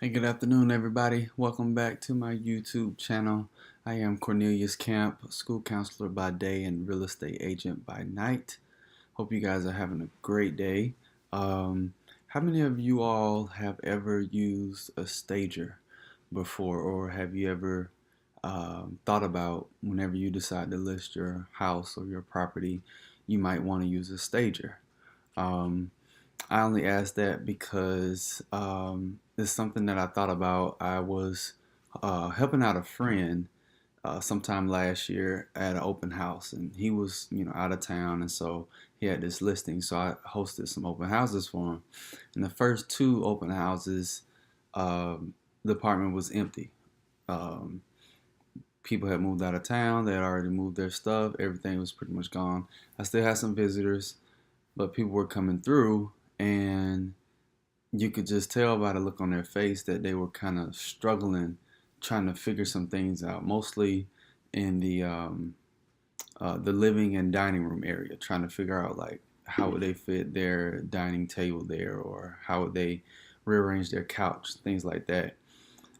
Hey, good afternoon, everybody. Welcome back to my YouTube channel. I am Cornelius Camp, school counselor by day and real estate agent by night. Hope you guys are having a great day. How many of you all have ever used a stager before, or have you ever thought about whenever you decide to list your house or your property, you might want to use a stager? Um, I only asked that because it's something that I thought about. I was helping out a friend sometime last year at an open house, and he was, out of town, and so he had this listing. So I hosted some open houses for him. And the first two open houses, um, the apartment was empty. Um, People had moved out of town. They had already moved their stuff. Everything was pretty much gone. I still had some visitors, but people were coming through, and you could just tell by the look on their face that they were kind of struggling, trying to figure some things out, mostly in the living and dining room area, trying to figure out like how would they fit their dining table there, or how would they rearrange their couch, things like that.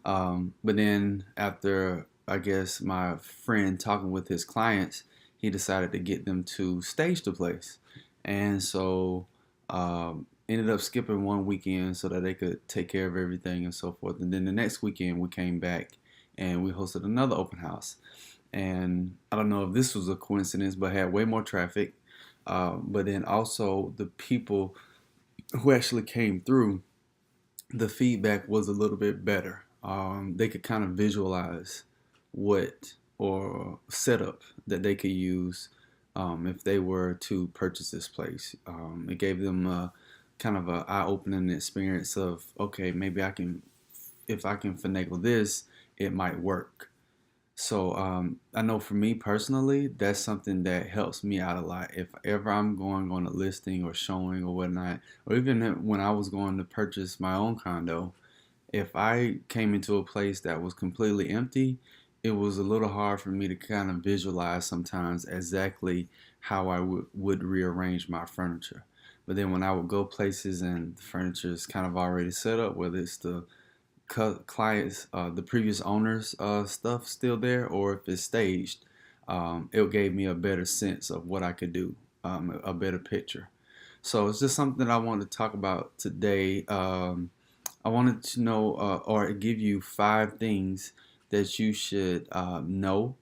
But then after, I guess, my friend talking with his clients, he decided to get them to stage the place. And so ended up skipping one weekend so that they could take care of everything and so forth. And then the next weekend we came back and we hosted another open house. And I don't know if this was a coincidence, but had way more traffic. But then also the people who actually came through, the feedback was a little bit better. They could kind of visualize what or setup that they could use if they were to purchase this place. It gave them kind of a eye-opening experience of, okay, maybe if I can finagle this, it might work. So I know for me personally, that's something that helps me out a lot. If ever I'm going on a listing or showing or whatnot, or even when I was going to purchase my own condo, if I came into a place that was completely empty, it was a little hard for me to kind of visualize sometimes exactly how I would rearrange my furniture. But then when I would go places and the furniture is kind of already set up, whether it's the clients, the previous owners' stuff still there, or if it's staged, it gave me a better sense of what I could do, a better picture. So it's just something I wanted to talk about today. I wanted to know or give you 5 things that you should know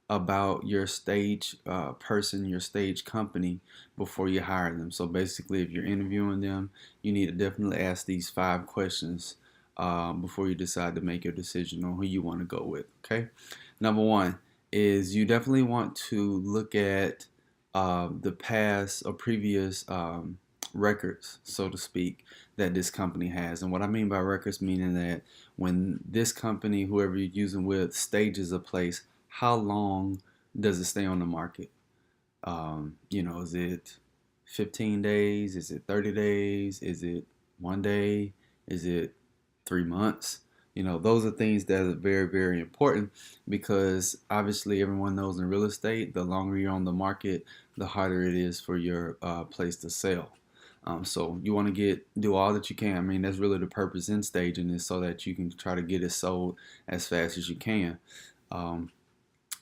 about your stage person, your stage company before you hire them. So basically, if you're interviewing them, you need to definitely ask these 5 questions before you decide to make your decision on who you want to go with. Okay. Number one is you definitely want to look at the past or previous records, so to speak, that this company has. And what I mean by records, meaning that when this company, whoever you're using with, stages a place, how long does it stay on the market? Is it 15 days? Is it 30 days? Is it one day? Is it 3 months? Those are things that are very, very important because obviously everyone knows in real estate, the longer you're on the market, the harder it is for your place to sell. So you want to do all that you can. I mean, that's really the purpose in staging, is so that you can try to get it sold as fast as you can. Um,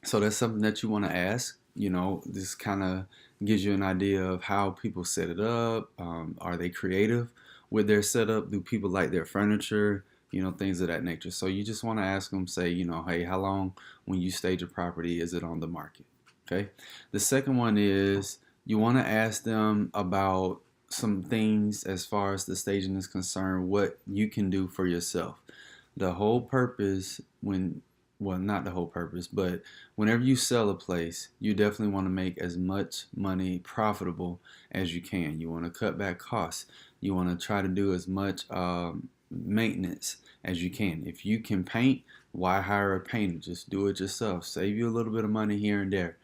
so that's something that you want to ask. This kind of gives you an idea of how people set it up. Are they creative with their setup? Do people like their furniture? Things of that nature. So you just want to ask them, say, hey, how long when you stage a property is it on the market? Okay. The second one is you want to ask them about some things as far as the staging is concerned, what you can do for yourself. The whole purpose well, not the whole purpose, but whenever you sell a place, you definitely want to make as much money profitable as you can. You want to cut back costs. You want to try to do as much maintenance as you can. If you can paint, why hire a painter? Just do it yourself. Save you a little bit of money here and there.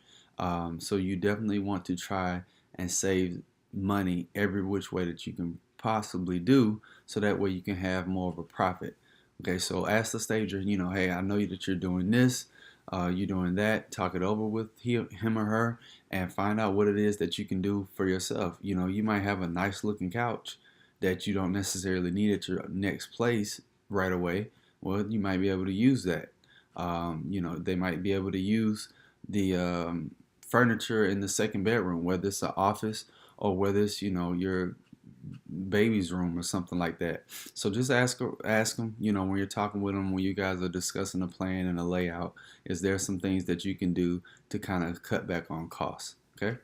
So you definitely want to try and save money every which way that you can possibly do, so that way you can have more of a profit. Okay, so ask the stager, hey, I know that you're doing this, you're doing that. Talk it over with him or her and find out what it is that you can do for yourself. You might have a nice looking couch that you don't necessarily need at your next place, right away, well, you might be able to use that. They might be able to use the furniture in the second bedroom, whether it's an office or whether it's your baby's room or something like that. So just ask them, when you're talking with them, when you guys are discussing a plan and a layout, is there some things that you can do to kind of cut back on costs? Okay.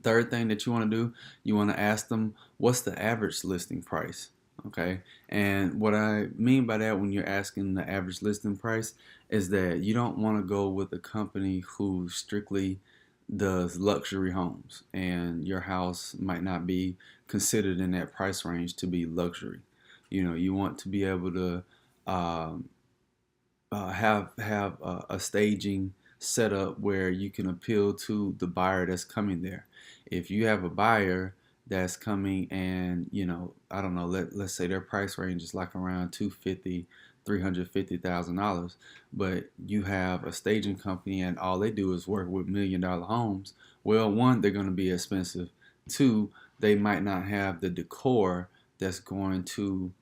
Third thing that you want to do, you want to ask them what's the average listing price. Okay. And what I mean by that, when you're asking the average listing price, is that you don't want to go with a company who strictly does luxury homes, and your house might not be considered in that price range to be luxury. You want to be able to um, have a staging setup where you can appeal to the buyer that's coming there. If you have a buyer that's coming and I don't know, let's say their price range is like around 250, $350,000, but you have a staging company and all they do is work with $1 million homes. Well, one, they're going to be expensive. Two, they might not have the decor that's going to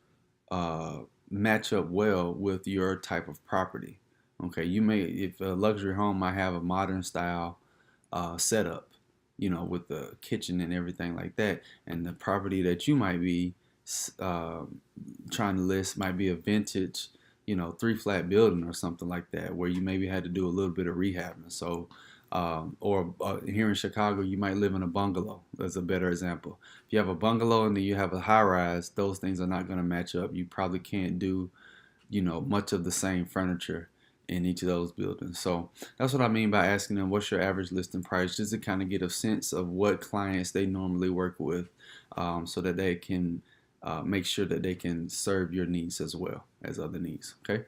uh, match up well with your type of property. Okay, if a luxury home might have a modern style setup, with the kitchen and everything like that, and the property that you might be uh, trying to list might be a vintage, three flat building or something like that, where you maybe had to do a little bit of rehabbing. So, or here in Chicago, you might live in a bungalow. That's a better example. If you have a bungalow and then you have a high rise, those things are not going to match up. You probably can't do, much of the same furniture in each of those buildings. So that's what I mean by asking them what's your average listing price, just to kind of get a sense of what clients they normally work with, so that they can make sure that they can serve your needs as well as other needs. Okay.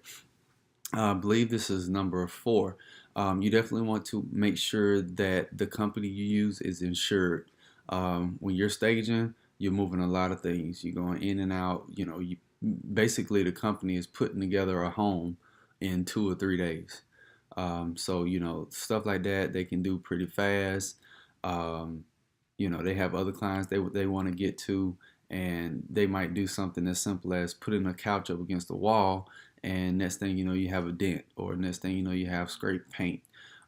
I believe this is number 4. You definitely want to make sure that the company you use is insured. When you're staging, you're moving a lot of things. You're going in and out. Basically the company is putting together a home in 2 or 3 days. So stuff like that they can do pretty fast. Um, they have other clients they want to get to, and they might do something as simple as putting a couch up against the wall, and next thing you know you have a dent, or next thing you know you have scraped paint,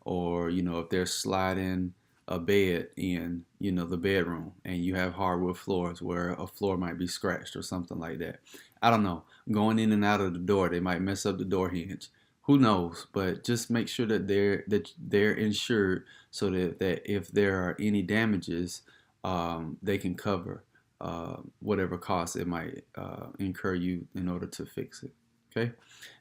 or if they're sliding a bed in the bedroom and you have hardwood floors where a floor might be scratched or something like that. I don't know, going in and out of the door, they might mess up the door hinge, who knows, but just make sure that they're insured, so that if there are any damages, they can cover whatever costs it might incur you in order to fix it. Okay.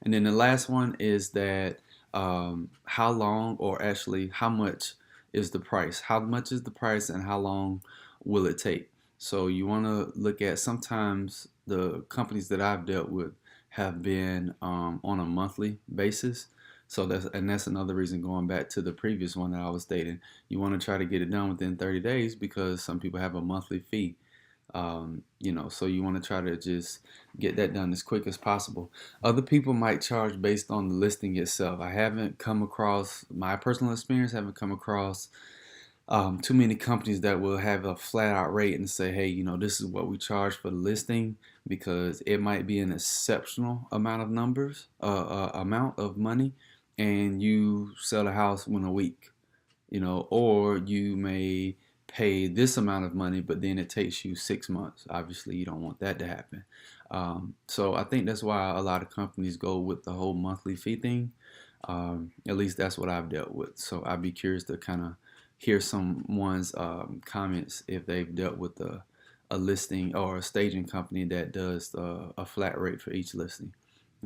And then the last one is that how long, or actually how much is the price? How much is the price and how long will it take? So you want to look at, sometimes the companies that I've dealt with have been on a monthly basis. So that's another reason, going back to the previous one that I was stating. You want to try to get it done within 30 days because some people have a monthly fee. So you want to try to just get that done as quick as possible. Other people might charge based on the listing itself. I haven't come across, my personal experience, haven't come across too many companies that will have a flat out rate and say, hey, this is what we charge for the listing, because it might be an exceptional amount of money, and you sell a house in a week, or you may pay this amount of money, but then it takes you 6 months. Obviously, you don't want that to happen. So I think that's why a lot of companies go with the whole monthly fee thing. At least that's what I've dealt with. So I'd be curious to kind of hear someone's comments if they've dealt with a listing or a staging company that does a flat rate for each listing.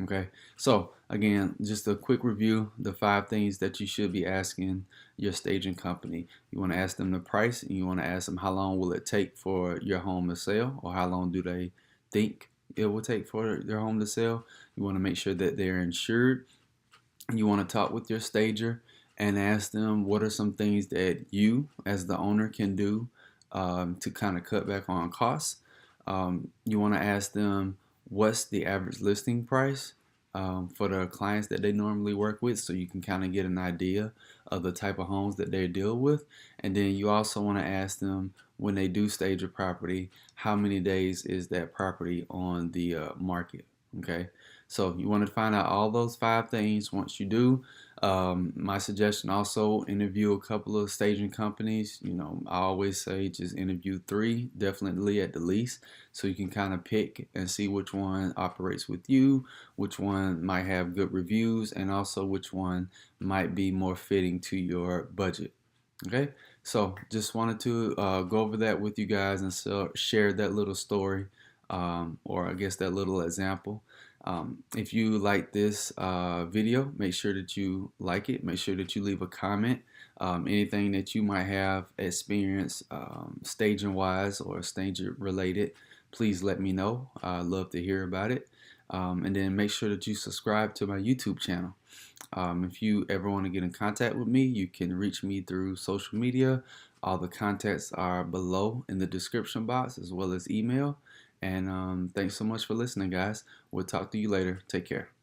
Okay, so again, just a quick review: the 5 things that you should be asking your staging company. You want to ask them the price, and you want to ask them how long will it take for your home to sell, or how long do they think it will take for their home to sell. You want to make sure that they're insured. You want to talk with your stager and ask them what are some things that you as the owner can do to kind of cut back on costs. You want to ask them what's the average listing price for the clients that they normally work with, so you can kind of get an idea of the type of homes that they deal with. And then you also want to ask them, when they do stage a property, how many days is that property on the market. Okay, so you want to find out all those 5 things. Once you do, my suggestion also interview a couple of staging companies. I always say just interview 3, definitely at the least, so you can kind of pick and see which one operates with you, which one might have good reviews, and also which one might be more fitting to your budget. Okay, so just wanted to go over that with you guys and share that little story, or I guess that little example. If you like this video, make sure that you like it. Make sure that you leave a comment. Anything that you might have experience staging wise or staging related, please let me know. I'd love to hear about it. And then make sure that you subscribe to my YouTube channel. If you ever want to get in contact with me, you can reach me through social media. All the contacts are below in the description box, as well as email. And thanks so much for listening, guys. We'll talk to you later. Take care.